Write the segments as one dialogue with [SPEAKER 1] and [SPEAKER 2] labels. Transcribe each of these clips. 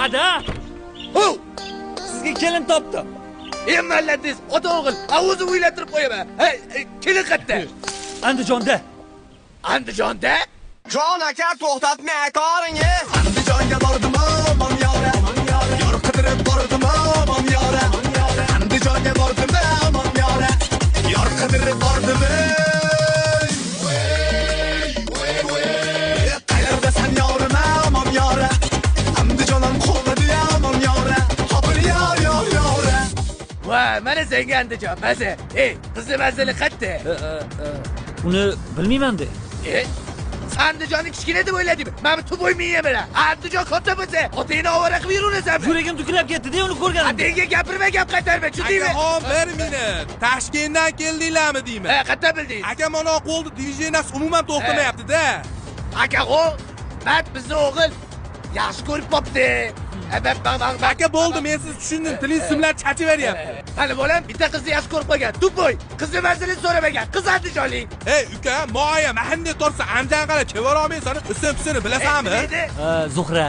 [SPEAKER 1] Ada.
[SPEAKER 2] Ho!
[SPEAKER 1] Sizga kelin topdim.
[SPEAKER 2] Malladingiz, ota o'g'il, o'zim o'ylantirib qo'yaman. Kelin qayerda?
[SPEAKER 1] Andijonda.
[SPEAKER 2] Andijonda?
[SPEAKER 3] Jon aka to'xtatmay qoringiz. Andijonga bordim, aman yora. Yor qidirib bordim, aman yora. Andijonga bordim, aman yora. Yor qidirib bordim. Qayerda sen yorim, aman yora. Andijonam qo'lda aman yora. Topil yor yora.
[SPEAKER 2] Va, mana senga Andijon, maza. Qizni mazali qayerda?
[SPEAKER 1] Uni bilmayman-da.
[SPEAKER 2] Andijonni kichkina deb o'yladingmi? Men bu to'ymayman mana. Andijon katta bo'lsa, otangni ovora qilib yuraversizmi?
[SPEAKER 1] Yuragim to'kilib ketdi-da, uni ko'rganim.
[SPEAKER 2] Senga gapirma, gap qaytarma, tushundingmi?
[SPEAKER 4] Aka, bir minut. Toshkentdan keldinglarmi deyman?
[SPEAKER 2] Qayerda bildingiz?
[SPEAKER 4] Aka, mana qo'lda divideniyasi umuman to'xtamayapti-da.
[SPEAKER 2] Aka, men bizni o'g'il yaxshi ko'rib qopti.
[SPEAKER 4] Aka, bo'ldi, men siz tushundim. Tilingiz simlar chachiveryapti.
[SPEAKER 2] Qani bolam, bitta qizni yaxshi ko'rib qo'ygan. Tupoy, qizni manzilini so'ramagan. Qiz Andijonlik.
[SPEAKER 4] Uka, moya mahanni torsa anjan qara chevarolmaysan, ism-pisini bilasanmi?
[SPEAKER 1] Zuhra.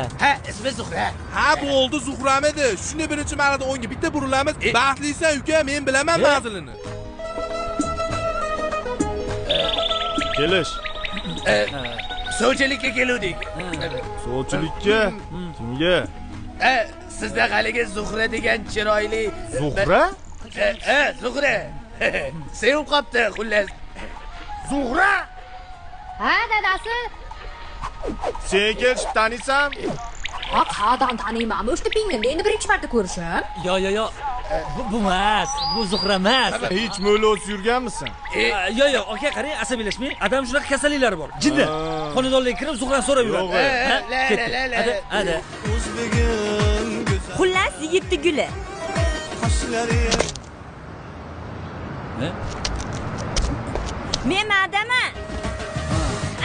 [SPEAKER 2] Ismi Zuhra.
[SPEAKER 4] Ha, bo'ldi, Zuhram edi. Shuni birinchi marada o'nga bitta burilamiz. Baxtlisan, uka, men bilaman manzilini.
[SPEAKER 5] Kelish.
[SPEAKER 2] Sovchilikka keluvdik.
[SPEAKER 5] Sovchilikka? Kimga?
[SPEAKER 2] Sizda haligi Zuhra degan chiroyli.
[SPEAKER 5] Zuhra?
[SPEAKER 2] Zuhra. Sevib qopti, xullas. Zuhra?
[SPEAKER 6] Ha, dadasi.
[SPEAKER 5] Sen kelib taniysan?
[SPEAKER 6] Qayerdan taniyman? O'sha pingni endi birinchi marta ko'rishim.
[SPEAKER 1] Yo. Bu emas. Bu Zuhra emas.
[SPEAKER 5] Hech mo'los yurganmisan?
[SPEAKER 1] Yo, aka, qarang, asabiylashmang. Adam shunaqa kasalliklari bor. Jiddi. Xonadonlarga kirib Zuhrani so'rab yuradi. Ada.
[SPEAKER 7] Xullas, yigitni guli. Men madaman.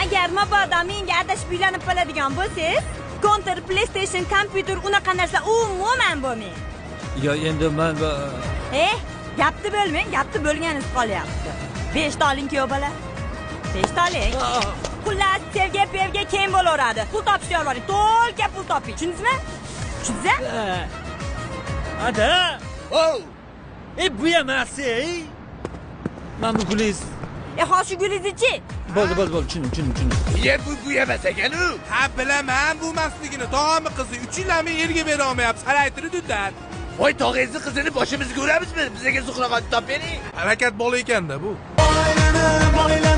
[SPEAKER 7] Agar mabodo menga adashib uylanib qoladigan bo'lsangiz, Counter, PlayStation, kompyuter unaqa narsa umuman bo'lmaydi.
[SPEAKER 1] Yo, endi men
[SPEAKER 7] gapni bo'lmang, gapni bo'lganingiz qolyapti. 5 ta oling kuyov bola. 5 ta oling. Xullas, sevga keng bo'laveradi. Pul topishga yo'llaring, to'lka pul toping. Tushundingizmi? Tushundingizmi?
[SPEAKER 1] Ada. Bu emas, Men bu guliz.
[SPEAKER 7] Hozir gulizni-chi?
[SPEAKER 1] Bo'ldi, tushundim.
[SPEAKER 2] Bu emas ekan-u.
[SPEAKER 4] Ha, bilaman bu emasligini. Tog'ami qizi 3 yildan erga bera olmayapsiz. Qaraytiri dudan.
[SPEAKER 2] Voy, tog'ingizni qizini boshimizga uramizmi? Bizga Zuhra qotib top bering.
[SPEAKER 4] Harakat bola ekanda bu.
[SPEAKER 3] Boylana